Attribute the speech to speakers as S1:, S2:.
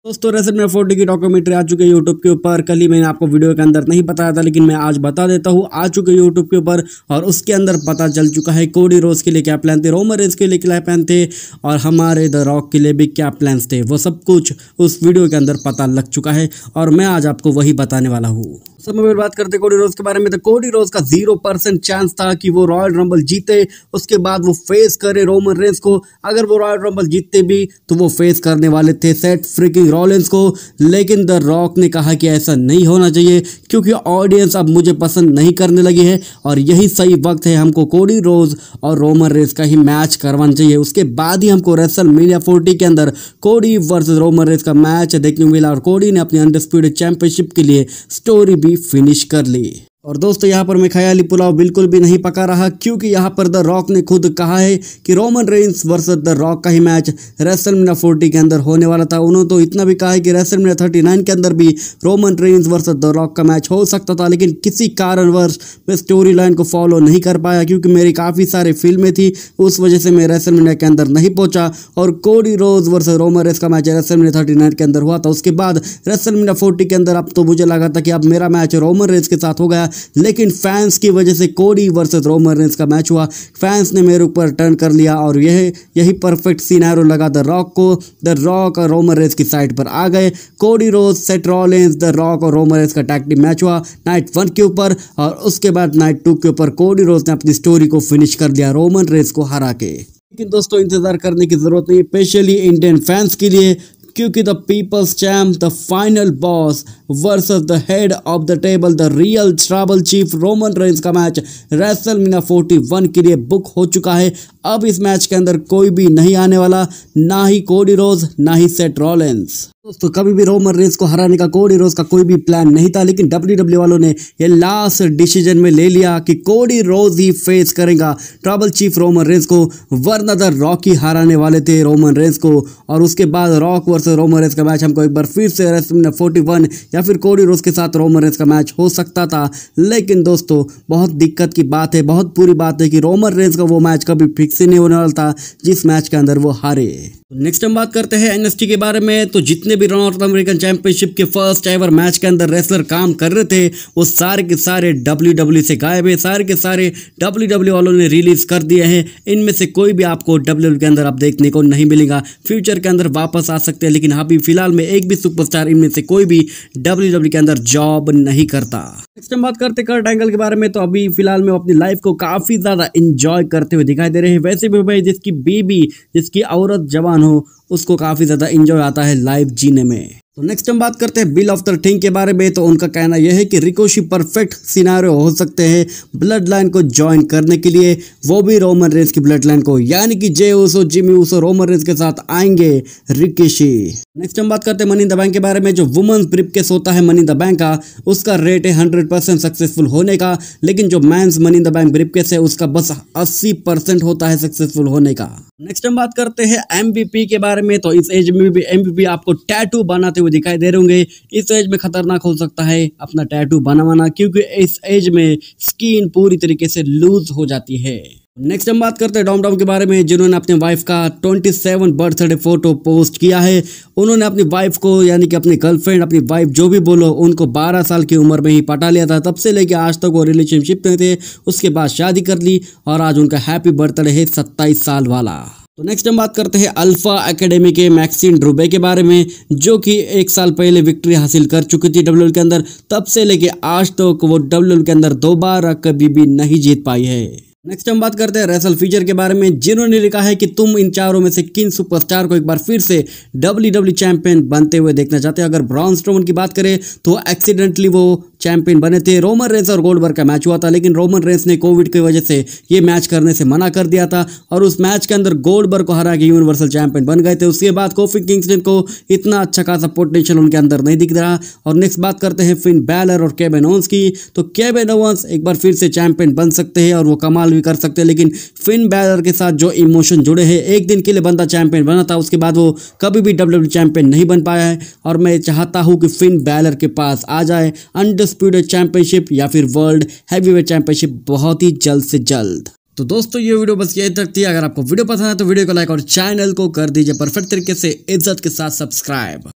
S1: दोस्तों रेसलमेनिया 40 की डॉक्यूमेंट्री आ चुकी है यूट्यूब के ऊपर। कल ही मैंने आपको वीडियो के अंदर नहीं बताया था, लेकिन मैं आज बता देता हूँ। आ चुके यूट्यूब के ऊपर और उसके अंदर पता चल चुका है कोडी रोज के लिए क्या प्लान थे, रोमन रेंज के लिए क्या प्लान थे और हमारे द रॉक के लिए भी क्या प्लान्स थे। वो सब कुछ उस वीडियो के अंदर पता लग चुका है और मैं आज आपको वही बताने वाला हूँ। सब में बात करते कोडी रोज के बारे में, तो कोडी रोज का 0% चांस था कि वो रॉयल रंबल जीते, उसके बाद वो फेस करे रोमन रेंज को। अगर वो रॉयल रंबल जीतते भी तो वो फेस करने वाले थे सेथ फ्रीकिंग रॉलिंस को, लेकिन द रॉक ने कहा कि ऐसा नहीं होना चाहिए क्योंकि ऑडियंस अब मुझे पसंद नहीं करने लगी है और यही सही वक्त है, हमको कोडी रोज और रोमन रेंज का ही मैच करवाना चाहिए। उसके बाद ही हमको रेसलमेनिया 40 के अंदर कोडी वर्सेस रोमन रेंज का मैच देखने को मिला और कोडी ने अपनी अनडिस्प्यूटेड चैंपियनशिप के लिए स्टोरी भी फिनिश कर ली। और दोस्तों यहाँ पर मैं ख्याली पुलाव बिल्कुल भी नहीं पका रहा, क्योंकि यहाँ पर द रॉक ने खुद कहा है कि Roman Reigns versus the rock का ही मैच रेसलमेनिया 40 के अंदर होने वाला था। उन्होंने तो इतना भी कहा है कि रेसलमेनिया 39 के अंदर भी Roman Reigns versus the rock का मैच हो सकता था, लेकिन किसी कारणवश मैं स्टोरी लाइन को फॉलो नहीं कर पाया क्योंकि मेरी काफ़ी सारी फिल्में थी, उस वजह से मैं रेसलमेनिया के अंदर नहीं पहुंचा। और कोडी रोज वर्सेस रोमन रेंज का मैच रेसलमेनिया 39 के अंदर हुआ था। उसके बाद रेसलमेनिया 40 के अंदर अब तो मुझे लगा था कि अब मेरा मैच रोमन रेंज के साथ हो गया, लेकिन फैंस की वजह से कोडी वर्सेस रोमन रेंज का मैच हुआ। फैंस ने मेरे ऊपर टर्न कर लिया और यही परफेक्ट सिनेरियो लगा द रॉक को। द रॉक और रोमन रेंज की साइड पर आ गए। कोडी रोज, सेथ रॉलिंस, द रॉक और रोमन रेंज का टैग टीम मैच हुआ नाइट 1 के ऊपर और उसके बाद नाइट 2 के ऊपर कोडी रोज ने अपनी स्टोरी को फिनिश कर दिया रोमन रेंज को हरा के। लेकिन दोस्तों इंतजार करने की जरूरत नहीं, स्पेशली इंडियन फैंस के लिए, क्योंकि the people's champ, the final boss versus the head of the table, the real trouble chief Roman Reigns का मैच रेसलमेनिया 41 के लिए बुक हो चुका है। अब इस मैच के अंदर कोई भी नहीं आने वाला, ना ही कोडी रोज ना ही सेथ रॉलिंस। दोस्तों कभी भी रोमन रेंज को हराने का कोडी रोज का कोई भी प्लान नहीं था, लेकिन WWE वालों ने ये लास्ट डिसीजन में ले लिया कि कोडी रोज ही फेस करेगा ट्रबल चीफ रोमन रेंज को, वरना द रॉक ही हराने वाले थे रोमन रेंज को। और उसके बाद रॉक वर्सेस रोमन रेंज का मैच हमको एक बार फिर से रेसलमेनिया 41 या फिर कोडी रोज के साथ रोमन रेंज का मैच हो सकता था। लेकिन दोस्तों बहुत दिक्कत की बात है, बहुत बुरी बात है कि रोमन रेंज का वो मैच कभी फिक्स ही नहीं होने वाला था जिस मैच के अंदर वो हारे। नेक्स्ट हम बात करते हैं NXT के बारे में। तो जितने भी नॉर्थ अमेरिकन चैंपियनशिप के फर्स्ट एवर मैच के अंदर रेसलर काम कर रहे थे वो सारे के सारे WWE से गायब है, सारे के सारे WWE वालों ने रिलीज कर दिए हैं। इनमें से कोई भी आपको WWE के अंदर अब देखने को नहीं मिलेगा, फ्यूचर के अंदर वापस आ सकते हैं, लेकिन अभी फिलहाल में एक भी सुपरस्टार इनमें से कोई भी WWE के अंदर जॉब नहीं करता। नेक्स्ट हम बात करते कर्ट एंगल के बारे में। तो अभी फिलहाल में अपनी लाइफ को काफी ज्यादा एंजॉय करते हुए दिखाई दे रहे हैं। वैसे भी भाई जिसकी बीबी, जिसकी औरत जवान हो, उसको काफी ज्यादा एंजॉय आता है लाइफ जीने में। तो नेक्स्ट हम बात करते हैं बिल ऑफ द थिंग के बारे में। तो उनका कहना यह है कि रिकोशी परफेक्ट सिनारियो हो सकते हैं ब्लड लाइन को ज्वाइन करने के लिए, वो भी रोमन रेंज की ब्लड लाइन को, यानी कि जे उसो, जिमी उसो रोमन रेंज के साथ आएंगे रिकोशी। नेक्स्ट हम बात करते हैं मनी इन द बैंक के बारे में। जो वुमेन्स ब्रीफकेस होता है मनी इन द बैंक का, उसका रेट है 100% सक्सेसफुल होने का, लेकिन जो men's money in the bank briefcase है उसका बस 80% होता है सक्सेसफुल होने का। नेक्स्ट हम बात करते हैं MVP के बारे में। तो इस एज में भी MVP आपको टैटू बनाते हुए दिखाई दे रहे होंगे। इस एज में खतरनाक हो सकता है अपना टैटू बनवाना, क्योंकि इस एज में स्किन पूरी तरीके से लूज हो जाती है। नेक्स्ट हम बात करते हैं डॉम डॉम के बारे में, जिन्होंने अपने वाइफ का 27 बर्थडे फोटो पोस्ट किया है। उन्होंने अपनी वाइफ को, यानी कि अपनी गर्लफ्रेंड, अपनी वाइफ जो भी बोलो, उनको 12 साल की उम्र में ही पटा लिया था। तब से लेके आज तक वो रिलेशनशिप में थे, उसके बाद शादी कर ली और आज उनका हैप्पी बर्थडे है 27 साल वाला। तो नेक्स्ट हम बात करते हैं अल्फा एकेडमी के मैक्सिन ड्रूबे के बारे में, जो कि 1 साल पहले विक्ट्री हासिल कर चुकी थी WWE के अंदर। तब से लेके आज तक वो WWE के अंदर दोबारा कभी भी नहीं जीत पाई है। नेक्स्ट हम बात करते हैं रेसल फीचर के बारे में, जिन्होंने लिखा है कि तुम इन चारों में से किन सुपरस्टार को एक बार फिर से WWE चैंपियन बनते हुए देखना चाहते हैं। अगर ब्रॉन स्ट्रोमन की बात करें तो एक्सीडेंटली वो चैंपियन बने थे। रोमन रेंज और गोल्डबर्ग का मैच हुआ था, लेकिन रोमन रेंज ने कोविड की वजह से ये मैच करने से मना कर दिया था और उस मैच के अंदर गोल्डबर्ग को हरा के यूनिवर्सल चैंपियन बन गए थे। उसके बाद कोफी किंगस्टन को इतना अच्छा खासा पोटेंशियल उनके अंदर नहीं दिख रहा। और नेक्स्ट बात करते हैं फिन बैलर और केविन ओवेंस की। तो केविन ओवेंस एक बार फिर से चैंपियन बन सकते हैं और वो कमाल भी कर सकते हैं, लेकिन फिन बैलर के साथ जो इमोशन जुड़े हैं, एक दिन के लिए बंदा चैंपियन बना था, उसके बाद वो कभी भी WWE चैंपियन नहीं बन पाया है। और मैं चाहता हूं कि फिन बैलर के पास आ जाए अनडिस्प्यूटेड चैंपियनशिप या फिर वर्ल्ड हैवीवेट चैंपियनशिप बहुत ही जल्द से जल्द। तो दोस्तों ये वीडियो बस यही तक थी। अगर आपको वीडियो पसंद है तो वीडियो को लाइक और चैनल को कर दीजिए परफेक्ट तरीके से इज्जत के साथ सब्सक्राइब।